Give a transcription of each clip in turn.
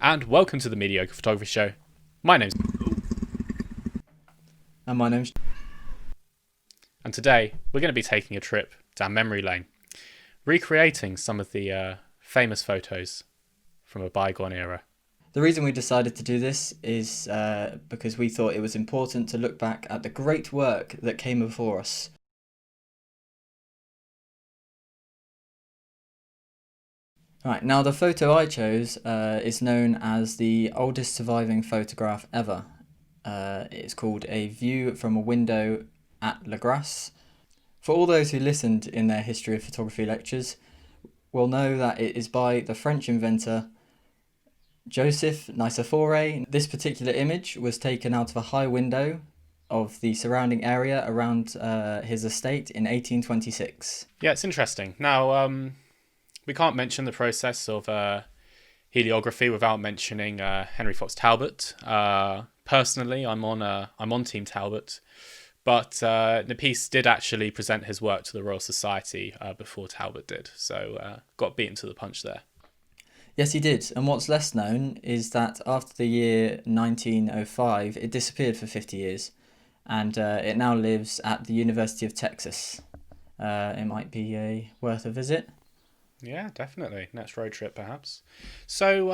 and welcome to the Mediocre Photography Show. My name's And my name's... and today we're going to be taking a trip down memory lane, recreating some of the famous photos from a bygone era. The reason we decided to do this is because we thought it was important to look back at the great work that came before us. Right, now the photo I chose is known as the oldest surviving photograph ever. It's called A View from a Window at La Grasse. For all those who listened in their history of photography lectures, will know that it is by the French inventor Joseph Niepcé. This particular image was taken out of a high window of the surrounding area around his estate in 1826. Yeah, it's interesting. Now, we can't mention the process of heliography without mentioning Henry Fox Talbot. Personally, I'm on Team Talbot, but Niepcé did actually present his work to the Royal Society before Talbot did, so got beaten to the punch there. Yes, he did. And what's less known is that after the year 1905, it disappeared for 50 years, and it now lives at the University of Texas. It might be worth a visit. Yeah, definitely. Next road trip, perhaps. So,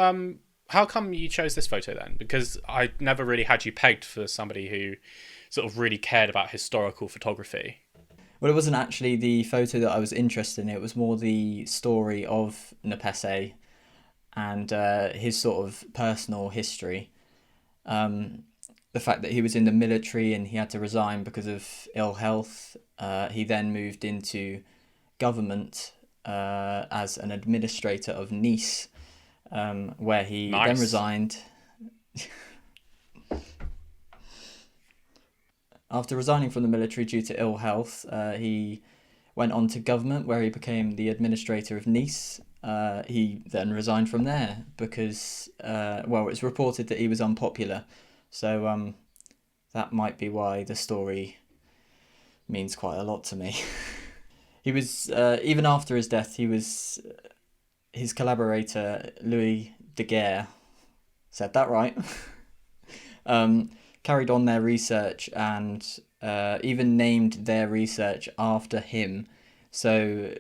how come you chose this photo then? Because I never really had you pegged for somebody who sort of really cared about historical photography. Well, it wasn't actually the photo that I was interested in. It was more the story of Niepcé and his sort of personal history. The fact that he was in the military and he had to resign because of ill health. He then moved into government as an administrator of Nice, where he then resigned. After resigning from the military due to ill health, he went on to government, where he became the administrator of Nice. He then resigned from there because, it's reported that he was unpopular. So that might be why the story means quite a lot to me. He was, even after his death, his collaborator, Louis Daguerre, said that right, carried on their research and even named their research after him. So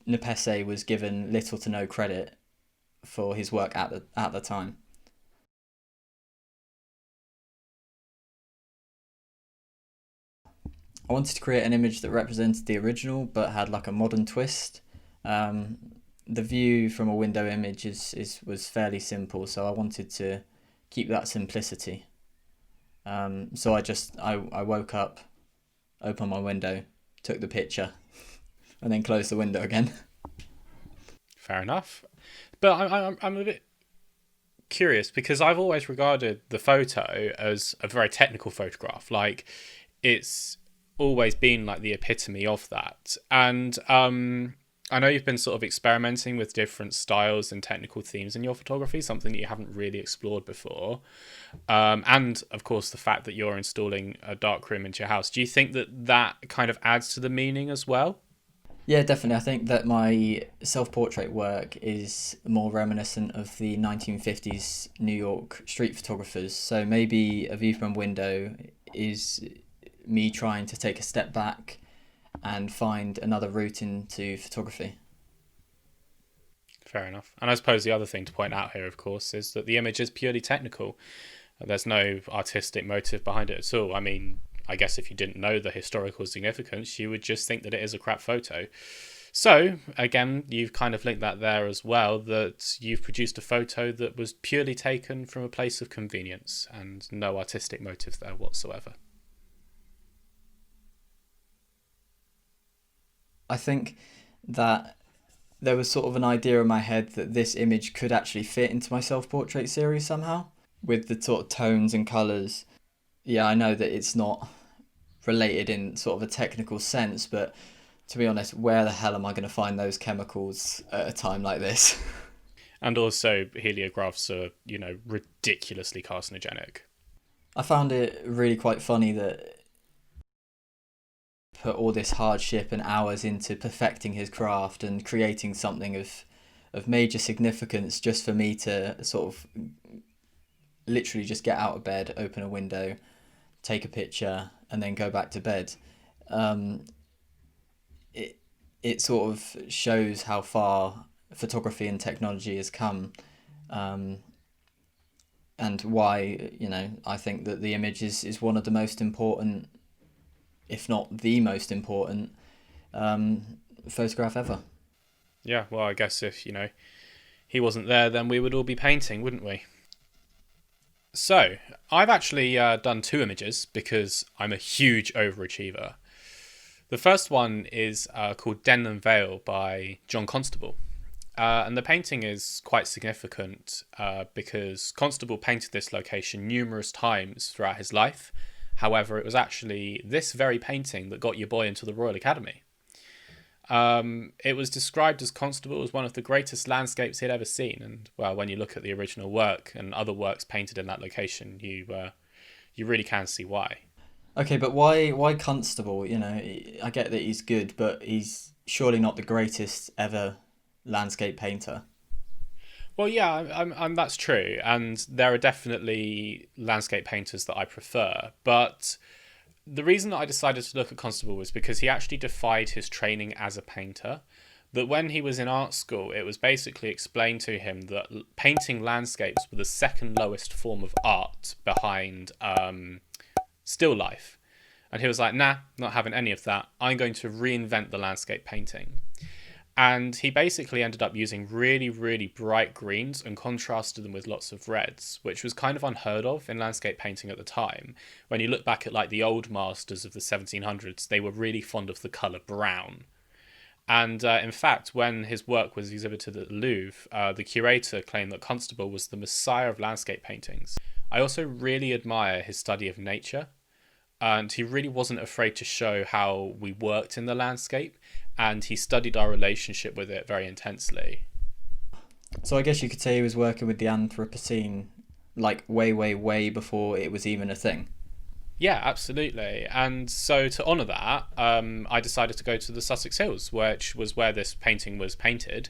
Niepcé was given little to no credit for his work at the time. I wanted to create an image that represented the original but had like a modern twist. The view from a window image was fairly simple, so I wanted to keep that simplicity. So I woke up, opened my window, took the picture, and then closed the window again. Fair enough. But I'm a bit curious because I've always regarded the photo as a very technical photograph. Like, it's always been like the epitome of that. And I know you've been sort of experimenting with different styles and technical themes in your photography, something that you haven't really explored before. And of course, the fact that you're installing a darkroom into your house. Do you think that kind of adds to the meaning as well? Yeah, definitely. I think that my self-portrait work is more reminiscent of the 1950s New York street photographers. So maybe A View from a Window is me trying to take a step back and find another route into photography. Fair enough. And I suppose the other thing to point out here, of course, is that the image is purely technical. There's no artistic motive behind it at all. I mean, I guess if you didn't know the historical significance, you would just think that it is a crap photo. So, again, you've kind of linked that there as well, that you've produced a photo that was purely taken from a place of convenience and no artistic motive there whatsoever. I think that there was sort of an idea in my head that this image could actually fit into my self-portrait series somehow, with the sort of tones and colours. Yeah, I know that it's not related in sort of a technical sense, but to be honest, where the hell am I going to find those chemicals at a time like this? And also, heliographs are, ridiculously carcinogenic. I found it really quite funny that put all this hardship and hours into perfecting his craft and creating something of of major significance just for me to sort of literally just get out of bed, open a window, take a picture, and then go back to bed. Um, it it sort of shows how far photography and technology has come, um, and why, I think that the image is one of the most important, if not the most important, um, photograph ever. Yeah, well, I guess if, he wasn't there, then we would all be painting, wouldn't we? So, I've actually done 2 images because I'm a huge overachiever. The first one is called Denham Vale by John Constable. And the painting is quite significant because Constable painted this location numerous times throughout his life. However, it was actually this very painting that got your boy into the Royal Academy. It was described as Constable as one of the greatest landscapes he'd ever seen. And, well, when you look at the original work and other works painted in that location, you really can see why. Okay, but why Constable? I get that he's good, but he's surely not the greatest ever landscape painter. Well, yeah, I'm that's true, and there are definitely landscape painters that I prefer. But the reason that I decided to look at Constable was because he actually defied his training as a painter. That when he was in art school, it was basically explained to him that painting landscapes were the second lowest form of art behind still life. And he was like, nah, not having any of that. I'm going to reinvent the landscape painting. And he basically ended up using really, really bright greens and contrasted them with lots of reds, which was kind of unheard of in landscape painting at the time. When you look back at like the old masters of the 1700s, they were really fond of the colour brown. And in fact, when his work was exhibited at the Louvre, the curator claimed that Constable was the messiah of landscape paintings. I also really admire his study of nature, and he really wasn't afraid to show how we worked in the landscape, and he studied our relationship with it very intensely. So I guess you could say he was working with the Anthropocene like way, way, way before it was even a thing. Yeah, absolutely. And so to honour that, I decided to go to the Sussex Hills, which was where this painting was painted,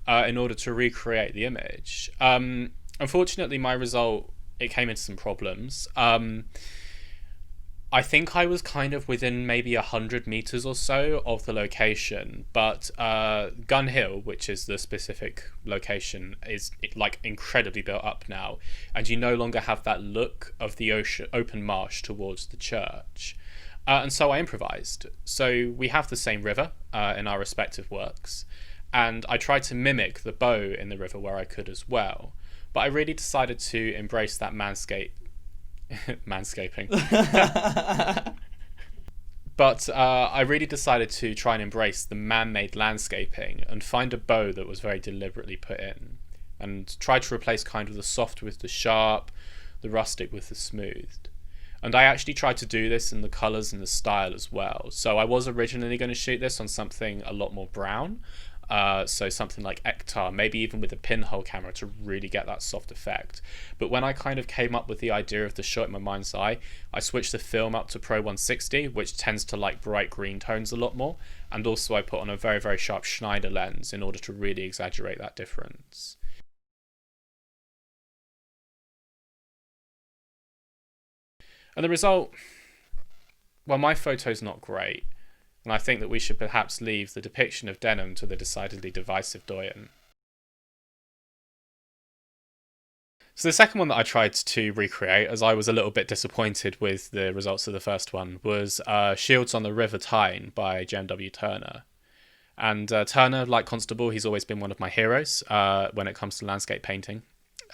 in order to recreate the image. Unfortunately, my result, it came into some problems. I think I was kind of within maybe 100 meters or so of the location, but Gun Hill, which is the specific location, is like incredibly built up now, and you no longer have that look of the open marsh towards the church. And so I improvised. So we have the same river in our respective works, and I tried to mimic the bow in the river where I could as well. But I really decided to embrace that manscaping. But I really decided to try and embrace the man-made landscaping and find a bow that was very deliberately put in, and try to replace kind of the soft with the sharp, the rustic with the smoothed. And I actually tried to do this in the colours and the style as well. So I was originally going to shoot this on something a lot more brown, so something like Ektar, maybe even with a pinhole camera to really get that soft effect. But when I kind of came up with the idea of the shot in my mind's eye, I switched the film up to Pro 160, which tends to like bright green tones a lot more, and also I put on a very, very sharp Schneider lens in order to really exaggerate that difference. And the result, well, my photo's not great, and I think that we should perhaps leave the depiction of Denham to the decidedly divisive Doyen. So the second one that I tried to recreate, as I was a little bit disappointed with the results of the first one, was Shields on the River Tyne by J.M.W. Turner. And Turner, like Constable, he's always been one of my heroes when it comes to landscape painting.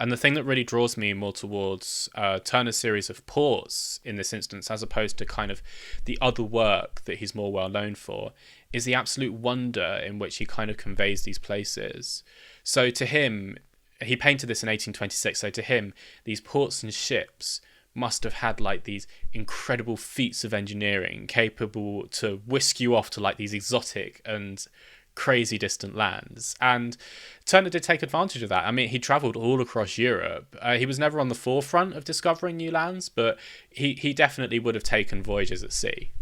And the thing that really draws me more towards Turner's series of ports in this instance, as opposed to kind of the other work that he's more well known for, is the absolute wonder in which he kind of conveys these places. So to him, he painted this in 1826, so to him, these ports and ships must have had like these incredible feats of engineering capable to whisk you off to like these exotic and crazy distant lands. And Turner did take advantage of that. I mean, he travelled all across Europe. He was never on the forefront of discovering new lands, but he definitely would have taken voyages at sea.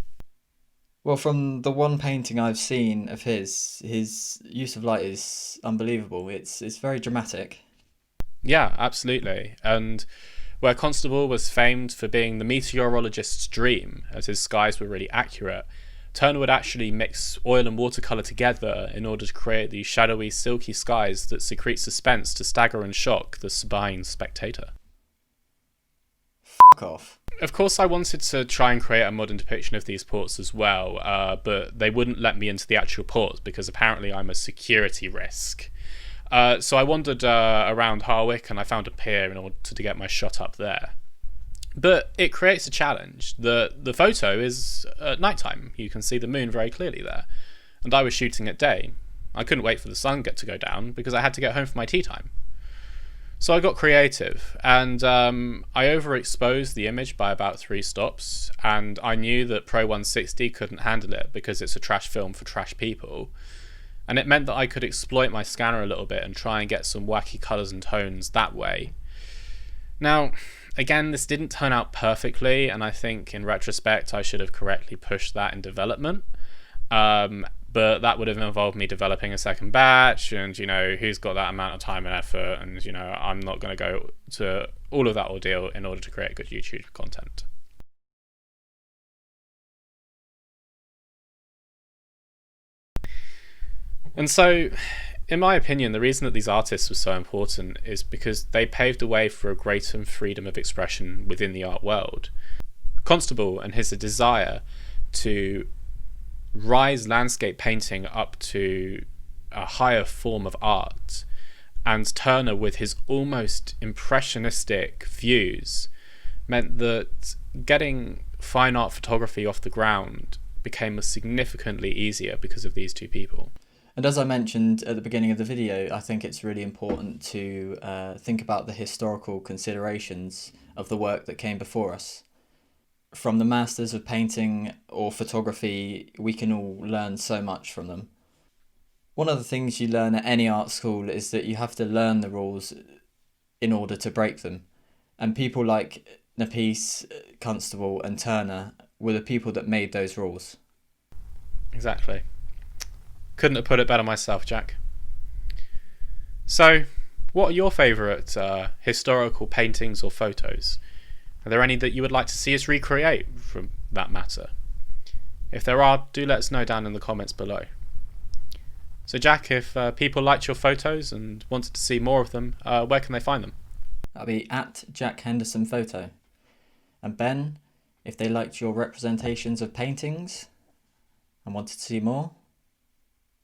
Well, from the one painting I've seen of his use of light is unbelievable. It's very dramatic. Yeah, absolutely. And where Constable was famed for being the meteorologist's dream, as his skies were really accurate, Turner would actually mix oil and watercolour together in order to create these shadowy, silky skies that secrete suspense to stagger and shock the spying spectator. Fuck off. Of course, I wanted to try and create a modern depiction of these ports as well, but they wouldn't let me into the actual ports because apparently I'm a security risk. So I wandered around Harwick and I found a pier in order to get my shot up there. But it creates a challenge. The photo is at nighttime. You can see the moon very clearly there. And I was shooting at day. I couldn't wait for the sun to go down because I had to get home for my tea time. So I got creative and I overexposed the image by about 3 stops, and I knew that Pro 160 couldn't handle it because it's a trash film for trash people. And it meant that I could exploit my scanner a little bit and try and get some wacky colours and tones that way. Now, again, this didn't turn out perfectly, and I think in retrospect I should have correctly pushed that in development. But that would have involved me developing a second batch, and who's got that amount of time and effort, and I'm not going to go to all of that ordeal in order to create good YouTube content. And so, in my opinion, the reason that these artists were so important is because they paved the way for a greater freedom of expression within the art world. Constable and his desire to rise landscape painting up to a higher form of art, and Turner with his almost impressionistic views, meant that getting fine art photography off the ground became significantly easier because of these two people. And as I mentioned at the beginning of the video, I think it's really important to think about the historical considerations of the work that came before us. From the masters of painting or photography, we can all learn so much from them. One of the things you learn at any art school is that you have to learn the rules in order to break them. And people like Niepcé, Constable and Turner were the people that made those rules. Exactly. Couldn't have put it better myself, Jack. So, what are your favourite historical paintings or photos? Are there any that you would like to see us recreate from that matter? If there are, do let us know down in the comments below. So Jack, if people liked your photos and wanted to see more of them, where can they find them? That'll be at Jack Henderson Photo. And Ben, if they liked your representations of paintings and wanted to see more,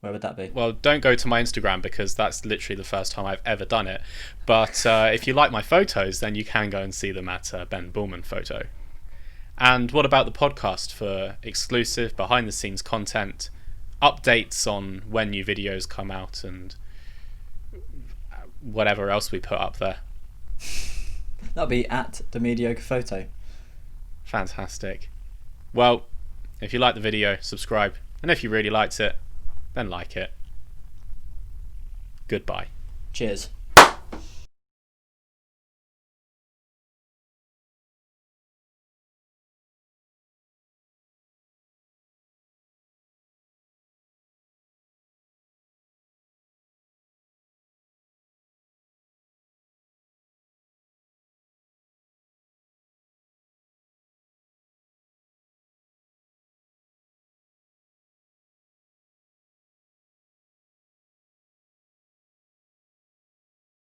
where would that be? Well, don't go to my Instagram because that's literally the first time I've ever done it. But if you like my photos, then you can go and see them at Ben Bullman Photo. And what about the podcast for exclusive behind-the-scenes content, updates on when new videos come out, and whatever else we put up there? That'll be at the Mediocre Photo. Fantastic. Well, if you like the video, subscribe. And if you really liked it, then like it. Goodbye. Cheers.